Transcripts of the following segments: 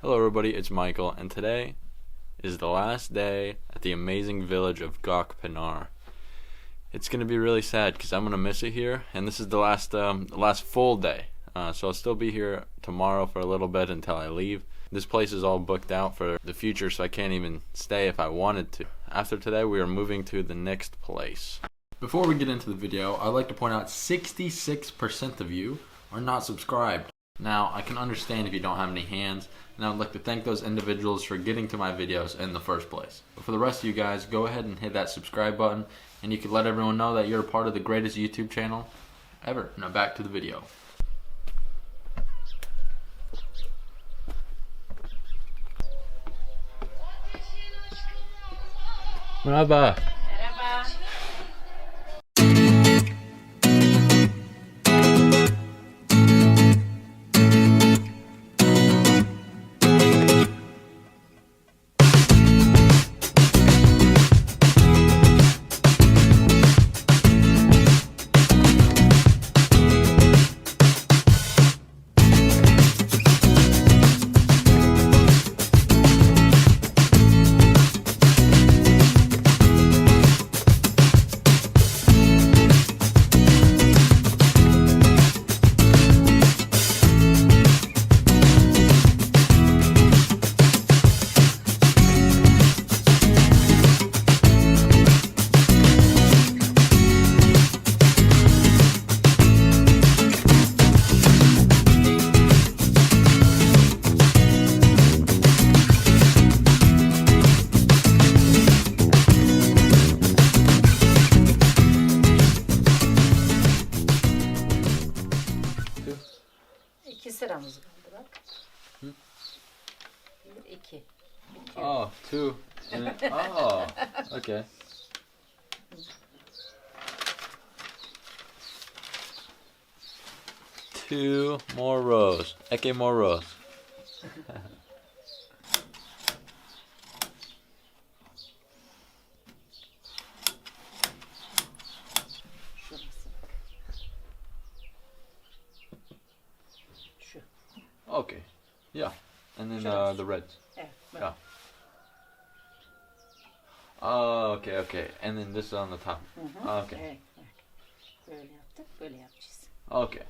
Hello everybody, it's Michael, and today is the last day at the amazing village of Gökpınar. It's going to be really sad because I'm going to miss it here, and this is the last full day. So I'll still be here tomorrow for a little bit until I leave. This place is all booked out for the future, so I can't even stay if I wanted to. After today, we are moving to the next place. Before we get into the video, I'd like to point out 66% of you are not subscribed. Now, I can understand if you don't have any hands, and I would like to thank those individuals for getting to my videos in the first place. But for the rest of you guys, go ahead and hit that subscribe button, and you can let everyone know that you're a part of the greatest YouTube channel ever. Now back to the video. Merhaba. Merhaba. İki sıramız kaldı bak. Bir, iki. Oh, two. Oh, okay. Two more rows. Okay, more rows. Şurası. Şu. Okay. Yeah. And then the reds. Evet. Bak. Yeah. Oh, okay, okay. And then this is on the top. Hı hı. Okay. Evet, bak. Böyle yaptık, böyle yapacağız. Okay.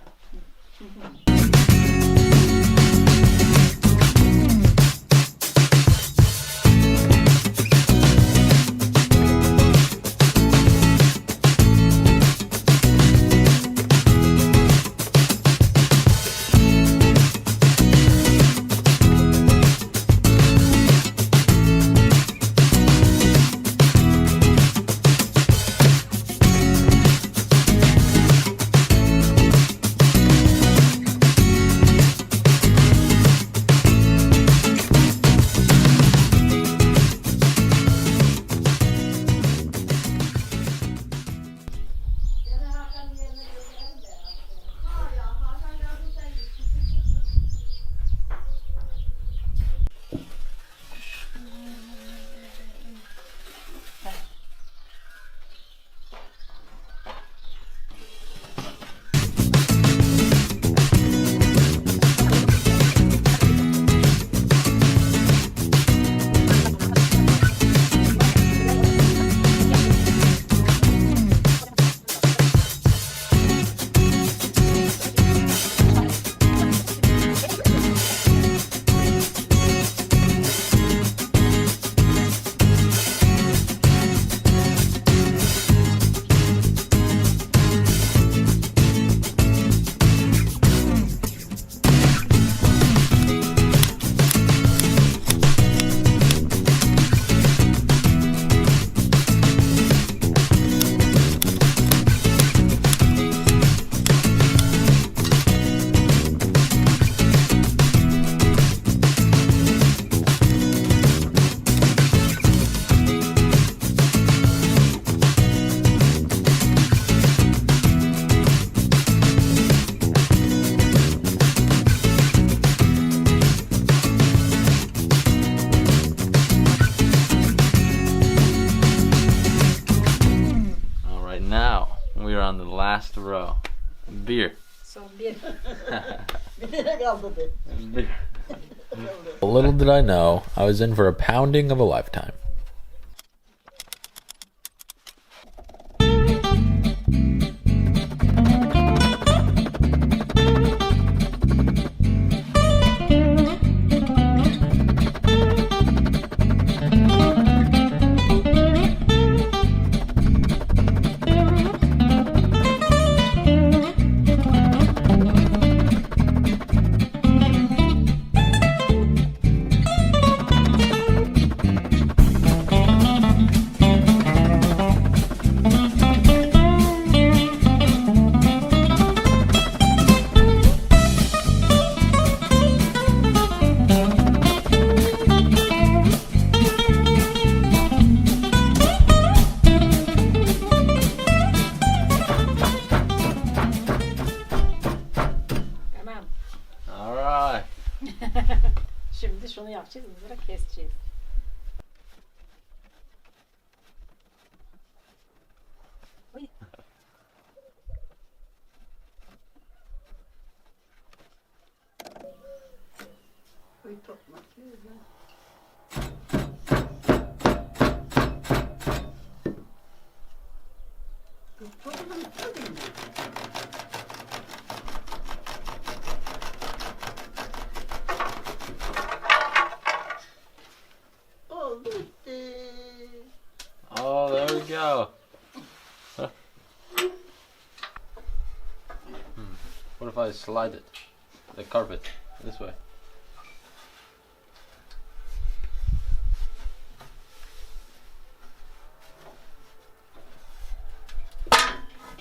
on the last row. Beer. Son bir. Bir lira kaldı be. Beer. Little did I know, I was in for a pounding of a lifetime. Tamam. Alright. Şimdi şunu yapacağız. Mızrak keseceğiz. Oy. Oy, topla. Oldu bitti. Oh, there we go. What if I slide it? The carpet this way.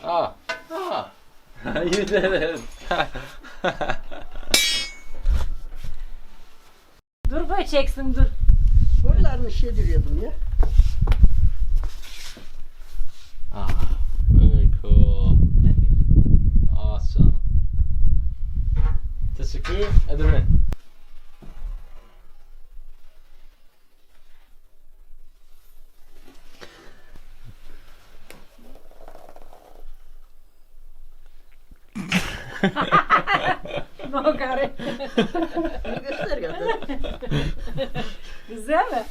Ah, you did it. Dur böyle çeksin dur. Buralarını şediriyordum ya. Ah, very cool. Awesome. Teşekkür ederim. No gari. Bunu göster ya. Güzel mi?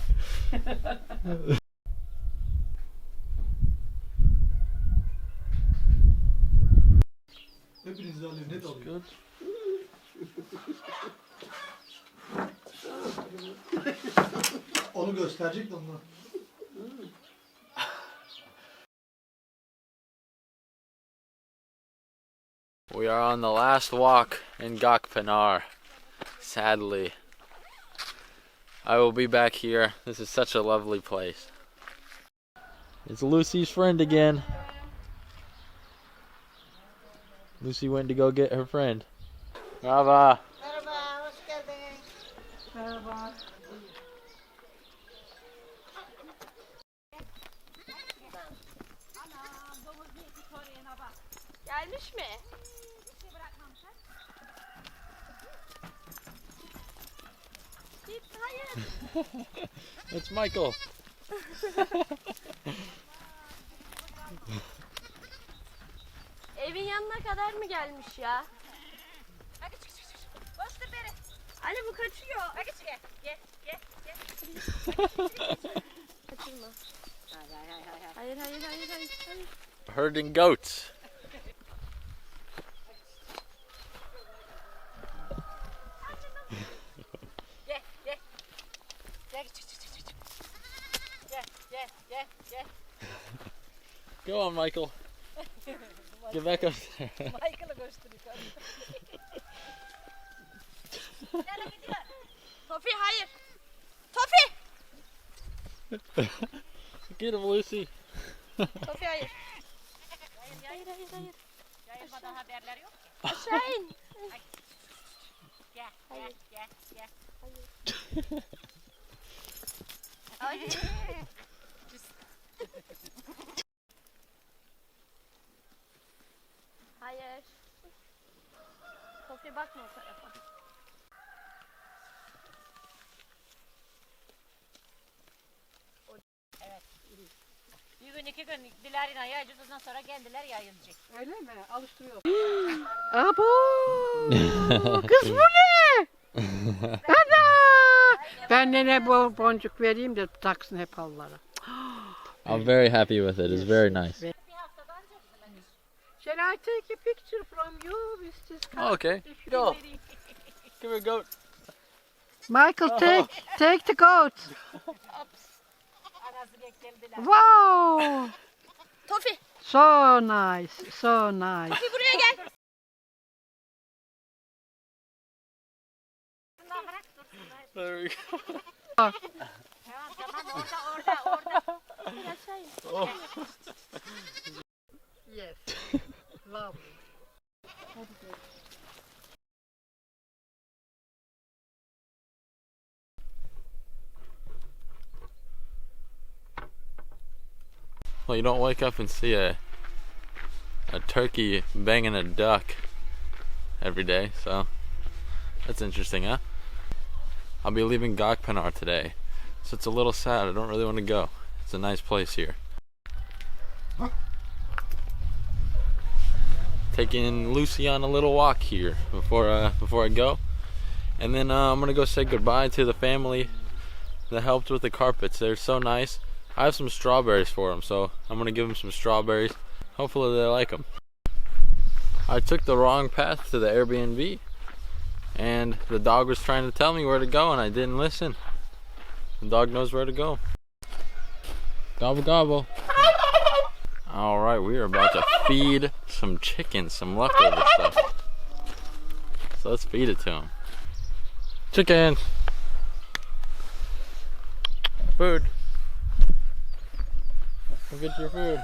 Hepiniz de alıyor, net alıyor. Onu gösterecek de onlar. We are on the last walk in Gökpınar. Sadly, I will be back here. This is such a lovely place. It's Lucy's friend again. Lucy went to go get her friend. Merhaba. Merhaba, hoş geldin. Merhaba. Gelmiş mi? Git, hayır. It's Michael. Evin yanına kadar mı gelmiş ya? Ali bu kaçıyor. Kaçırma. Hayır. Herding goats. Go on, Michael. Get back up there. Michael'ı gösteriyor. Tofi hayır. Tofi. Get him, Lucy. Tofi hayır. Hayır. Yayılmadan haberler yok. Aşağı in. Gel. Hayır. Hayır. Tofi bakma o tarafa. Bir gün 2 gün Dilara'yla yayacağız, ondan sonra kendiler yayılacak. Öyle mi? Alıştırıyor. Abo! Kız bu ne? Ana! annene bol boncuk vereyim de taksın hep halılara. I'm very happy with it. It's very nice. Shall I take a picture from you with this Oh, okay. Go. Give her a goat. Michael, take the goat. Wow. Tofi. So nice, so nice. Tofi buraya gel. There we go. Tamam orada. Oh. Yes. Lovely. Well, you don't wake up and see a turkey banging a duck every day, so that's interesting, huh? I'll be leaving Gökpınar today, so it's a little sad. I don't really want to go. It's a nice place here. Taking Lucy on a little walk here before I go, and then I'm gonna go say goodbye to the family that helped with the carpets. They're so nice. I have some strawberries for them, so I'm gonna give them some strawberries. Hopefully they like them. I took the wrong path to the Airbnb, and the dog was trying to tell me where to go, and I didn't listen. The dog knows where to go. Gobble gobble. All right, we are about to feed some chickens, some leftover stuff. So let's feed it to them. Chicken. Food. Go get your food.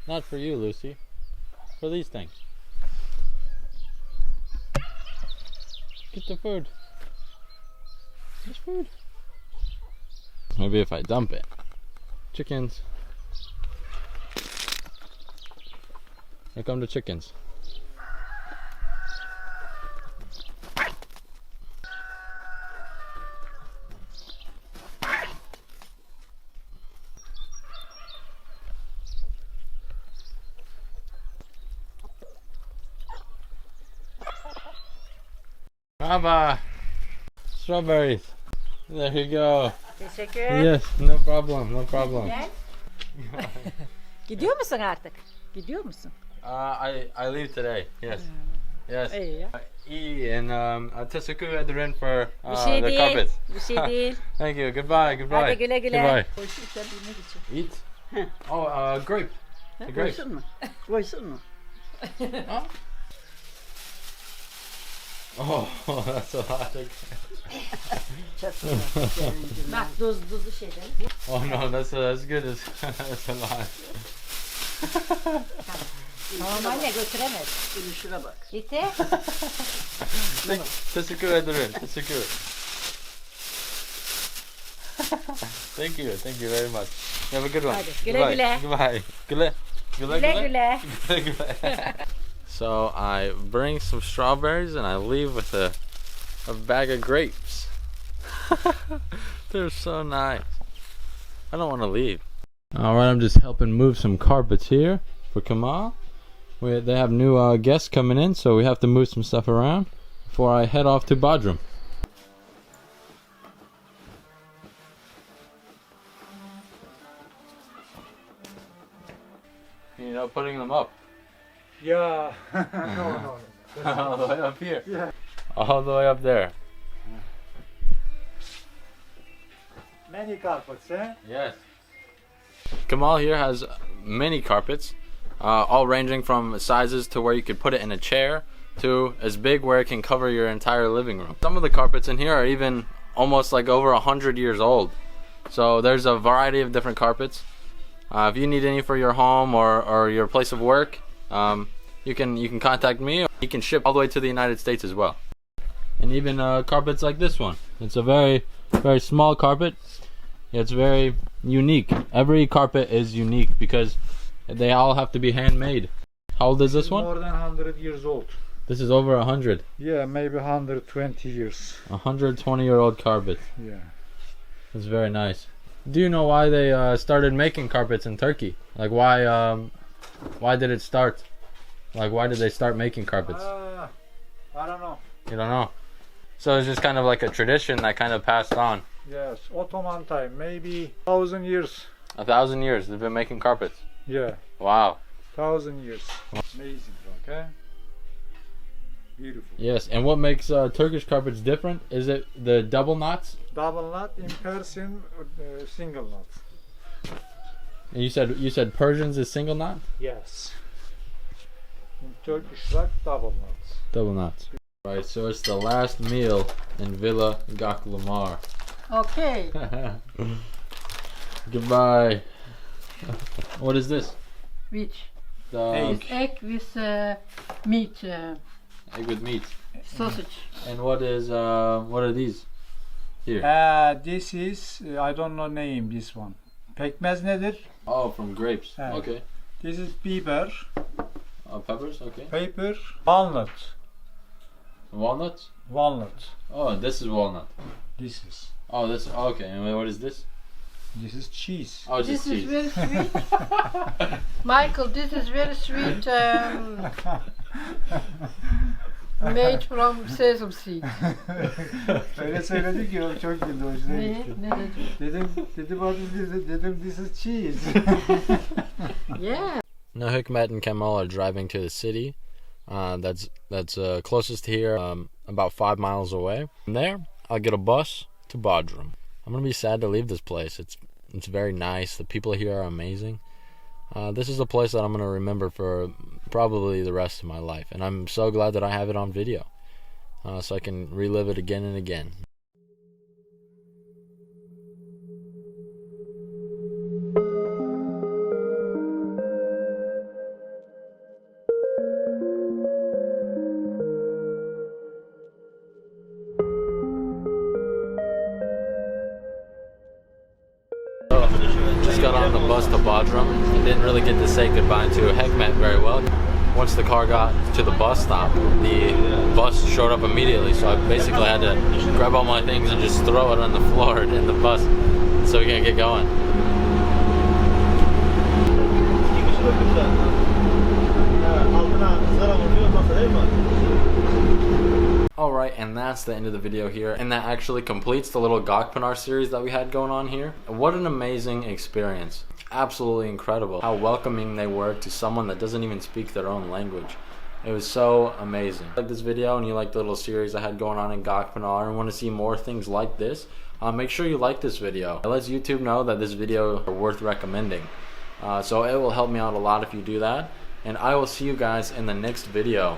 Not for you, Lucy. For these things. Get the food. There's food. Maybe if I dump it. Chickens. Here come the chickens. Baba, strawberries. There you go. Teşekkür. Yes, no problem, no problem. Gel. Gidiyor musun artık? Gidiyor musun? I leave today. Yes. Yes. İyi ya. And teşekkür ederim for Bir şey the değil. carpets. Bir şey değil. Thank you. Goodbye. Goodbye. Hadi güle güle. Goodbye. Koysun sen bilmek için. Eat. Oh, grape. The grape. Koysun mu? Koysun mu? Oh, that's a lot. Bak tuzlu şeyler. Oh no, that's good. That's a lot. Normalde götüremez. Gülüşüne bak. Gitti. Teşekkür ederim. Teşekkür. Thank you very much. Have a good one. Hadi, güle Goodbye. güle. Goodbye. Güle. Güle Güle güle. güle. So I bring some strawberries and I leave with a bag of grapes. They're so nice. I don't want to leave. Alright, I'm just helping move some carpets here for Kamal. They have new guests coming in, so we have to move some stuff around before I head off to Bodrum. You know, putting them up. Yeah. No. All the way up here. Yeah. All the way up there. Many carpets, eh? Yes. Kamal here has many carpets, all ranging from sizes to where you could put it in a chair to as big where it can cover your entire living room. Some of the carpets in here are even almost like over 100 years old. So there's a variety of different carpets. If you need any for your home or your place of work, you can contact me. You can ship all the way to the United States as well. And even carpets like this one. It's a very small carpet. It's very unique. Every carpet is unique because they all have to be handmade. How old is this one? More than 100 years old. This is over 100. Yeah, maybe 120 years. 120-year-old carpet. Yeah. It's very nice. Do you know why they started making carpets in Turkey? Like why did it start? Like, why did they start making carpets? I don't know. You don't know. So it's just kind of like a tradition that kind of passed on. Yes, Ottoman time, maybe 1,000 years. 1,000 years they've been making carpets. Yeah, Wow. 1,000 years. Amazing, okay? Beautiful. Yes, and what makes Turkish carpets different? Is it the double knots? Double knot in Persian, single knot. And you said Persians is single knot? Yes. In Turkish rock, double knots. Double knots. Right, so it's the last meal in Villa Gök Lamar. Okay. Goodbye. What is this? Which? The Egg with meat, egg with meat. sausage. And what are these? Here. This is, I don't know name, this one. Pekmez nedir? Oh, from grapes. Yeah. Okay. This is biber, Peppers, okay. pepper, walnut. Walnuts? Walnut. Oh, this is walnut. This is. Oh, this, okay. And what is this? This is cheese. Oh, This just is cheese. very sweet. Michael, this is very sweet. Made from sesame seed. Öyle söyledi ki o çok güldü, hoşuna Ne? gitti. Ne dedi? Dedim what is this? Dedim this is cheese. Yeah. Now Hikmet and Kemal are driving to the city. That's closest here, about 5 miles away. From there, I'll get a bus to Bodrum. I'm gonna be sad to leave this place. It's very nice. The people here are amazing. This is a place that I'm gonna remember for probably the rest of my life, and I'm so glad that I have it on video, so I can relive it again and again. Just got on the bus to Bodrum. I didn't really get to say goodbye to Hikmet very well. Once the car got to the bus stop, the bus showed up immediately, so I basically had to grab all my things and just throw it on the floor in the bus so we can get going. Alright, and that's the end of the video here, and that actually completes the little Gökpınar series that we had going on here. What an amazing experience. Absolutely incredible how welcoming they were to someone that doesn't even speak their own language. It was so amazing. If you like this video and you like the little series I had going on in Gökpınar and want to see more things like this, make sure you like this video. It lets YouTube know that this video is worth recommending. So it will help me out a lot if you do that. And I will see you guys in the next video.